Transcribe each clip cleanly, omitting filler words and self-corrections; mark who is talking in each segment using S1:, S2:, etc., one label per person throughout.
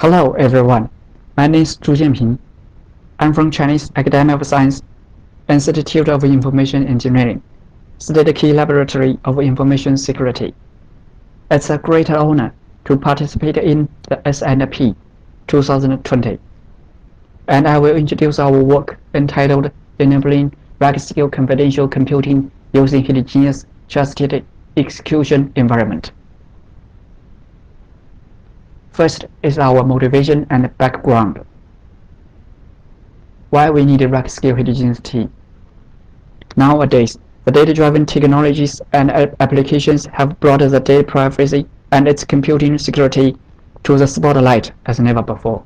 S1: Hello everyone, my name is Zhu Jianping. I'm from Chinese Academy of Science, Institute of Information Engineering, State Key Laboratory of Information Security. It's a great honor to participate in the S&P 2020, and I will introduce our work entitled Enabling Large-Scale Confidential Computing Using Heterogeneous Trusted Execution Environment. First is our motivation and background. Why we need large-scale heterogeneity. Nowadays, the data-driven technologies and applications have brought the data privacy and its computing security to the spotlight as never before.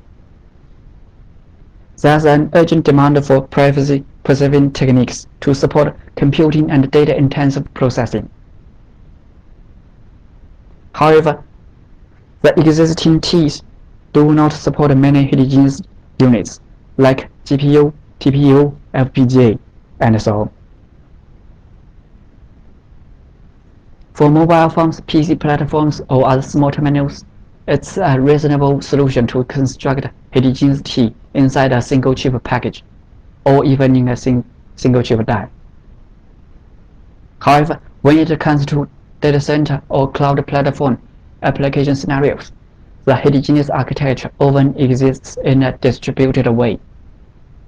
S1: There's an urgent demand for privacy-preserving techniques to support computing and data-intensive processing. However, the existing Ts do not support many heterogeneous units like GPU, TPU, FPGA, and so on. For mobile phones, PC platforms, or other small terminals, it's a reasonable solution to construct heterogeneity inside a single chip package, or even in a single chip die. However, when it comes to data center or cloud platform application scenarios, the heterogeneous architecture often exists in a distributed way,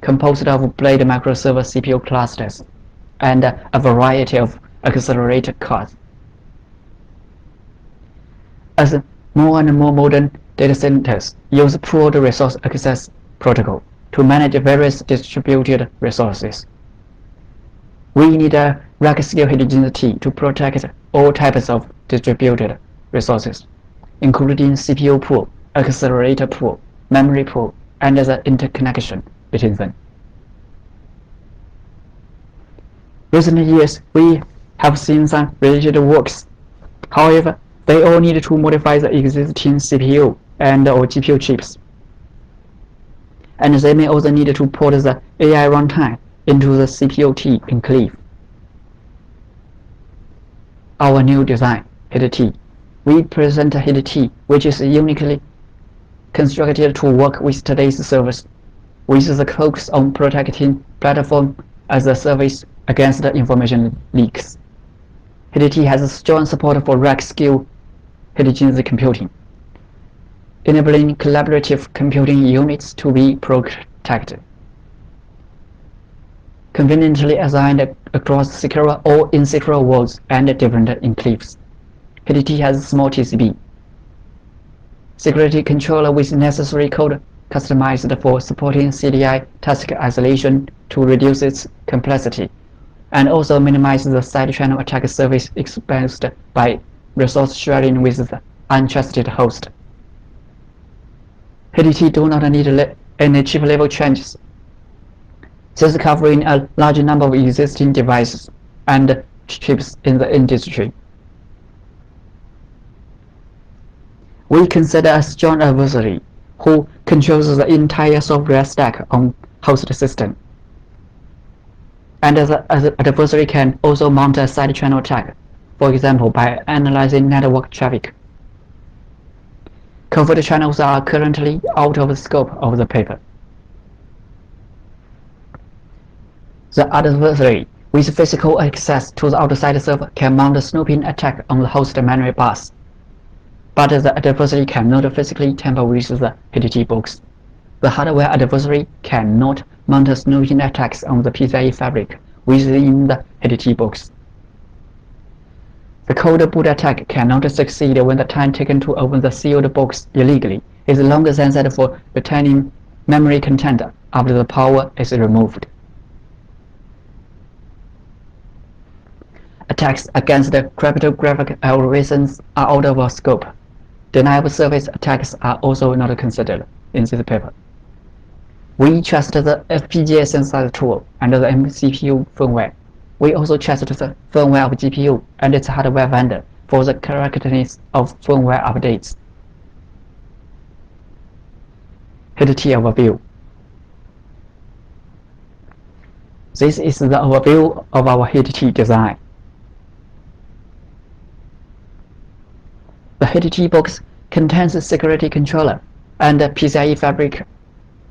S1: composed of blade microserver CPU clusters and a variety of accelerator cards. As more and more modern data centers use pooled resource access protocol to manage various distributed resources, we need a large-scale heterogeneity to protect all types of distributed resources, including CPU pool, accelerator pool, memory pool, and the interconnection between them. Recent years, we have seen some related works. However, they all need to modify the existing CPU and or GPU chips. And they may also need to port the AI runtime into the CPU-T enclave. Our new design, HET-T. We present HET-T, which is uniquely constructed to work with today's servers, with the focus on protecting platform as a service against the information leaks. HET-T has strong support for rack-scale heterogeneous computing, enabling collaborative computing units to be protected, conveniently assigned across secure or insecure worlds and different enclaves. HET-T has small TCP, security controller with necessary code customized for supporting CDI task isolation to reduce its complexity, and also minimize the side channel attack surface exposed by resource sharing with the untrusted host. HET-T do not need any chip-level changes, since covering a large number of existing devices and chips in the industry. We consider a strong adversary who controls the entire software stack on host system, and the adversary can also mount a side channel attack, for example by analyzing network traffic. Covert channels are currently out of the scope of the paper. The adversary with physical access to the outside server can mount a snooping attack on the host memory bus, but the adversary cannot physically tamper with the HET-T box. The hardware adversary cannot mount snooping attacks on the PCIe fabric within the HET-T box. The cold boot attack cannot succeed when the time taken to open the sealed box illegally is longer than that for retaining memory content after the power is removed. Attacks against the cryptographic algorithms are out of our scope. Denial service attacks are also not considered in this paper. We trust the FPGA synthesizer tool and the CPU firmware. We also trust the firmware of GPU and its hardware vendor for the correctness of firmware updates. HET-T overview. This is the overview of our HET-T design. The HET-T box contains a security controller and PCIe fabric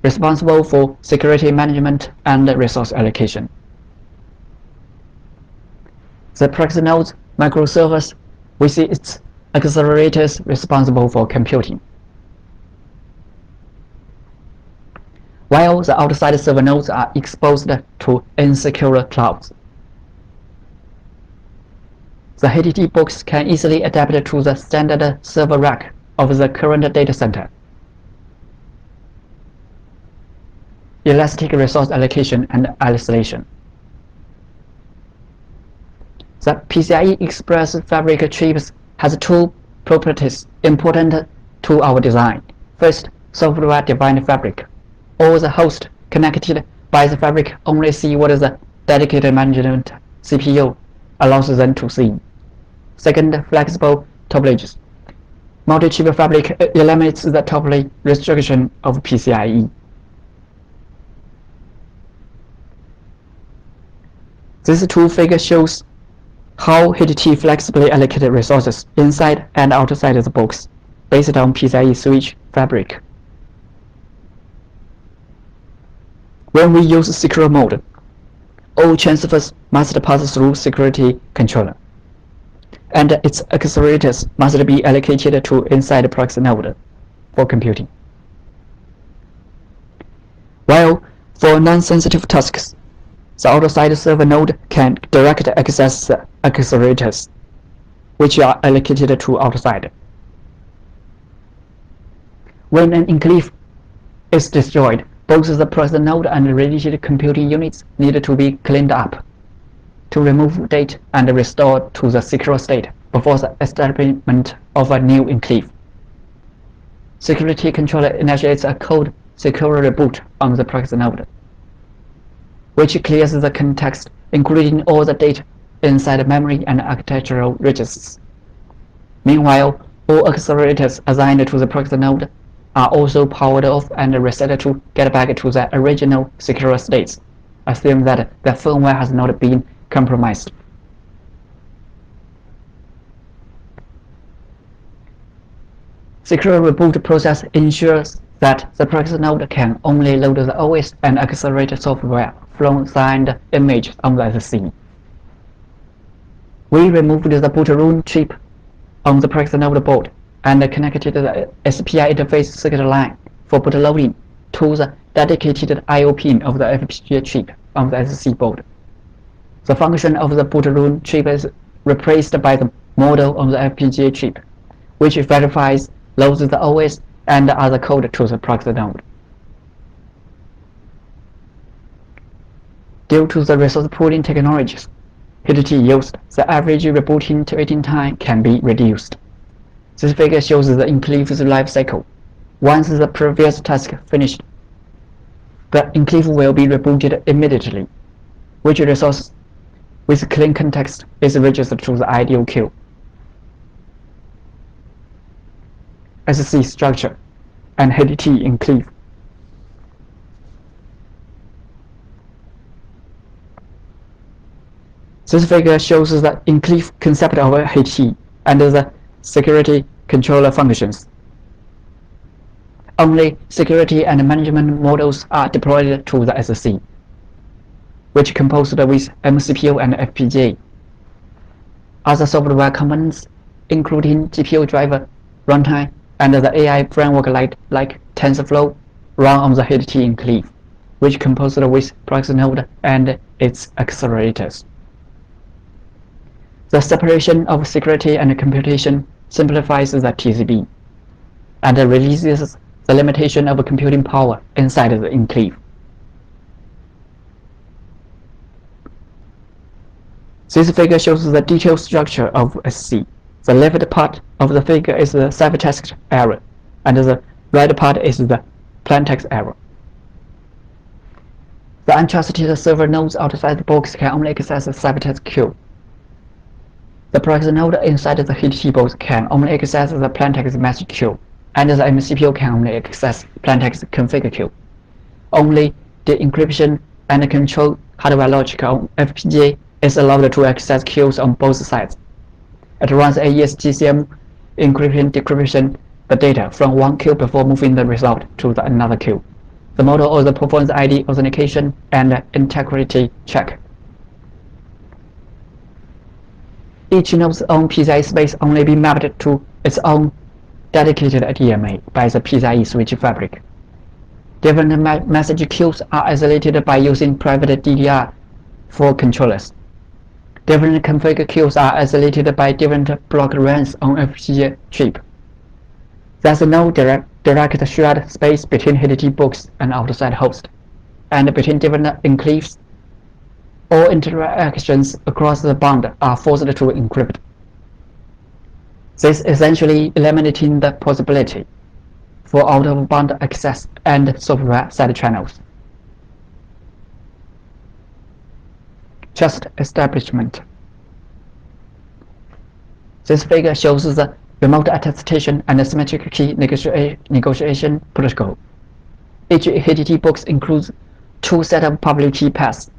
S1: responsible for security management and resource allocation. The proxy nodes microservice with its accelerators responsible for computing, while the outside server nodes are exposed to insecure clouds. The HTT box can easily adapt to the standard server rack of the current data center. Elastic resource allocation and isolation. The PCIe Express fabric chips has two properties important to our design. First, software-defined fabric. All the hosts connected by the fabric only see what the dedicated management CPU allows them to see. Second, flexible topologies. Multi-chip fabric eliminates the topology restriction of PCIe. This two figure shows how HTT flexibly allocated resources inside and outside the box based on PCIe switch fabric. When we use secure mode, all transfers must pass through security controller, and its accelerators must be allocated to inside proxy node for computing. While for non-sensitive tasks, the outside server node can direct access the accelerators, which are allocated to outside. When an enclave is destroyed, both the proxy node and related computing units need to be cleaned up to remove data and restore to the secure state before the establishment of a new enclave. Security controller initiates a cold secure reboot on the proxy node, which clears the context, including all the data inside memory and architectural registers. Meanwhile, all accelerators assigned to the proxy node are also powered off and reset to get back to the original secure states, assume that the firmware has not been compromised. Secure reboot process ensures that the proxy node can only load the OS and accelerate software from signed image on the SC. We removed the boot-room chip on the proxy node board and connected the SPI interface circuit line for bootloading to the dedicated I/O pin of the FPGA chip on the SC board. The function of the boot-room chip is replaced by the model of the FPGA chip, which verifies, loads the OS and other code to the proxy node. Due to the resource pooling technologies HTT used, the average rebooting waiting time can be reduced. This figure shows the enclave's life cycle. Once the previous task finished, the enclave will be rebooted immediately. Which resource with clean context is registered to the ideal queue. SC structure and HTT enclave. This figure shows the enclave concept of HTT and the security controller functions. Only security and management models are deployed to the SC, which composed with MCPU and FPGA. Other software components, including GPU driver, runtime, and the AI framework like TensorFlow, run on the HTT enclave, which composed with proxy node and its accelerators. The separation of security and computation simplifies the TCP and releases the limitation of computing power inside the enclave. This figure shows the detailed structure of SC. The left part of the figure is the ciphertext error, and the right part is the plaintext error. The untrusted server nodes outside the box can only access the ciphertext queue. The proxy node inside the HTT box can only access the plaintext message queue, and the MCPU can only access plaintext config queue. Only the encryption and control hardware logic on FPGA is allowed to access queues on both sides. It runs AES GCM encryption decryption the data from one queue before moving the result to another queue. The model also performs ID authentication and integrity check. Each node's own PCIe space only be mapped to its own dedicated DMA by the PCIe switch fabric. Different message queues are isolated by using private DDR for controllers. Different config queues are isolated by different block runs on FPGA chip. There's no direct shared space between HTTP books and outside host, and between different enclaves. All interactions across the bond are forced to encrypt. This essentially eliminating the possibility for out-of-band access and software side channels. Trust establishment. This figure shows the remote attestation and symmetric key negotiation protocol. Each HTTP box includes two sets of public key paths,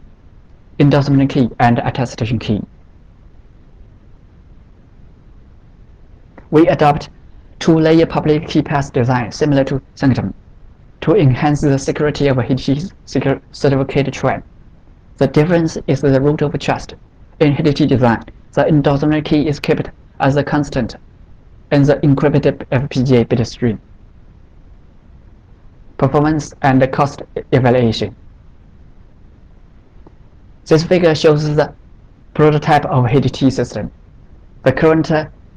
S1: endorsement key and attestation key. We adopt two-layer public key path design similar to Sanctum to enhance the security of a HTTP certificate chain. The difference is the root of trust. In HTTP design, the endorsement key is kept as a constant in the encrypted FPGA bit stream. Performance and cost evaluation. This figure shows the prototype of HTTP system. The current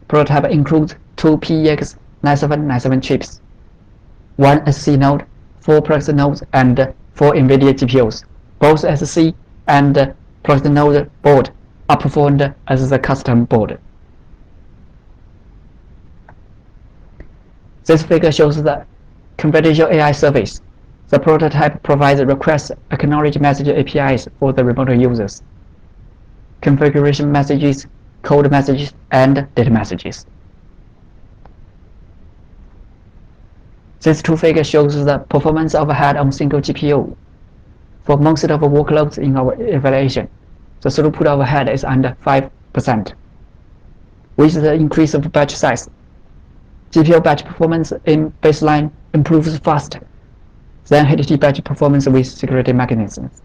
S1: prototype includes two PEX9797 chips, one SC node, 4 proxy nodes, and 4 NVIDIA GPUs. Both SC and proxy node board are performed as the custom board. This figure shows the confidential AI service. The prototype provides request acknowledge message APIs for the remote users, configuration messages, code messages, and data messages. This two figure shows the performance overhead on single GPU. For most of the workloads in our evaluation, the throughput overhead is under 5%. With the increase of batch size, GPU batch performance in baseline improves faster than HTTP batch performance with security mechanisms,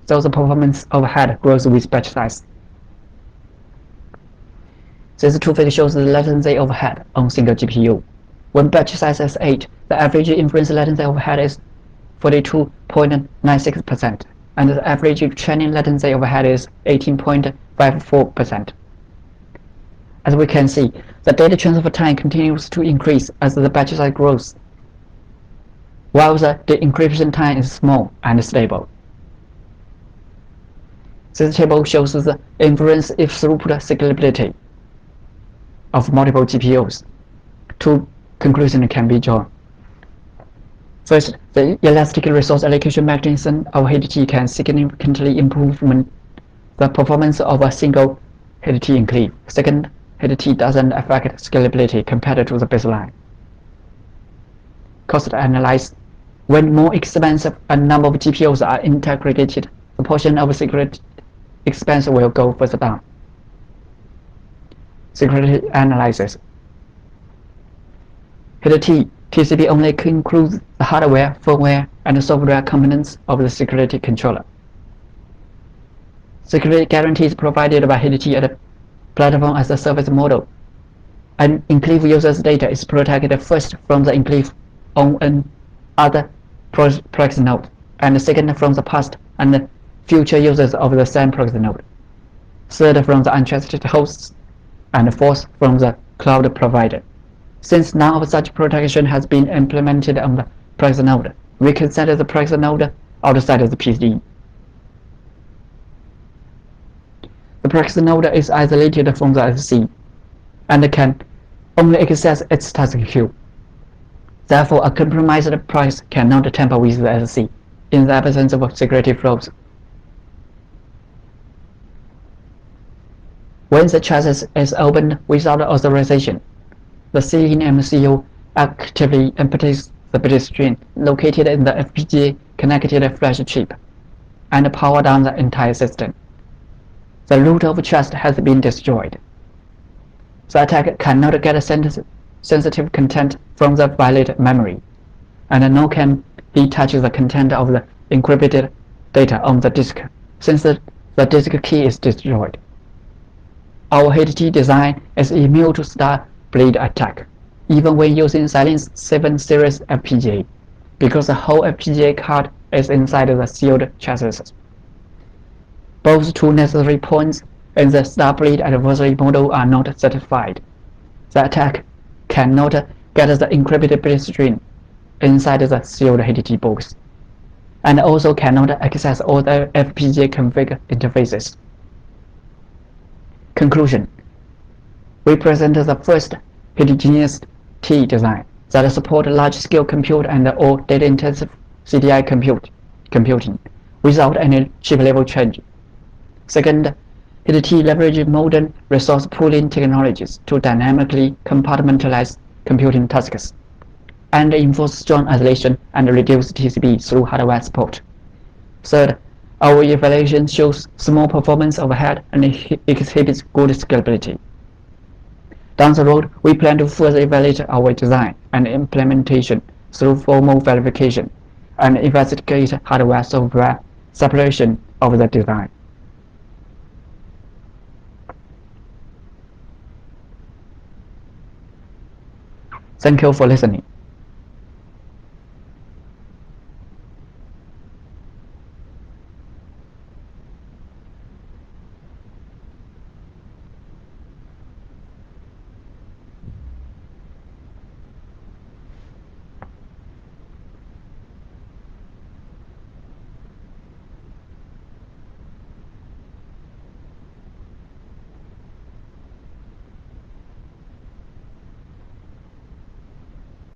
S1: so the performance overhead grows with batch size. This two figure shows the latency overhead on single GPU. When batch size is 8, the average inference latency overhead is 42.96%, and the average training latency overhead is 18.54%. As we can see, the data transfer time continues to increase as the batch size grows, while the encryption time is small and stable. This table shows the inference if throughput scalability of multiple GPUs. Two conclusions can be drawn. First, the elastic resource allocation mechanism of HTTP can significantly improve the performance of a single HTTP enclave. Second, HTTP doesn't affect scalability compared to the baseline. Cost analysis. When more expensive a number of GPUs are integrated, the portion of security expense will go further down. Security analysis. HTTP TCP only includes the hardware, firmware, and software components of the security controller. Security guarantees provided by HTTP at the platform as a service model. An enclave user's data is protected first from the enclave on another proxy node, and second from the past and future users of the same proxy node, third from the untrusted hosts, and fourth from the cloud provider. Since none of such protection has been implemented on the proxy node, we consider the proxy node outside of the PC. The proxy node is isolated from the SC and can only access its task queue. Therefore, a compromised proxy cannot tamper with the SC in the absence of security flaws. When the chassis is opened without authorization, the CIN MCU actively empties the bit stream located in the FPGA connected flash chip and power down the entire system. The root of trust has been destroyed. The attacker cannot get sent sensitive content from the violated memory, and nor can he touch the content of the encrypted data on the disk, since the disk key is destroyed. Our HT design is immune to Starblade attack, even when using Xilinx 7 series FPGA, because the whole FPGA card is inside the sealed chassis. Both two necessary points in the Starblade adversary model are not satisfied. The attack cannot get the encrypted bit string inside the sealed HT box, and also cannot access all the FPGA config interfaces. Conclusion: we present the first heterogeneous T design that supports large-scale compute and all data-intensive CDI computing without any chip-level change. Second, HT leverages modern resource pooling technologies to dynamically compartmentalize computing tasks, and enforce strong isolation and reduce TCP through hardware support. Third, our evaluation shows small performance overhead and exhibits good scalability. Down the road, we plan to further evaluate our design and implementation through formal verification and investigate hardware-software separation of the design. Thank you for listening.